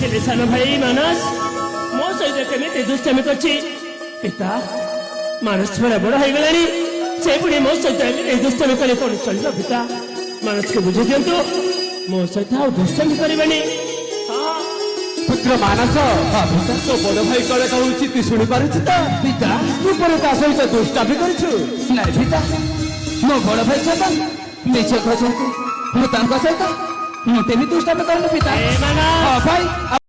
हेले सान भाई मानस मो सहित केमिति दुष्टामी करछि पिता मानस छोड़ा बड़ हो गलानी से पुणी मो सहित एमिति दुष्टामी कले कोन चलिबो पिता मानस को बुझे दियंतु मो सहित आ दुष्टामी करबेनी पुत्र मानस तो बड़ भाई कले कहूची तू शुणी पारुछ तो पिता तू पर ता सहित दुष्टामी करछु नहीं पिता मो बड़ भाई सहित मिछ कहते मु तांका सहित मु तेमी दुष्टामी करनु पिता ए मानस भाई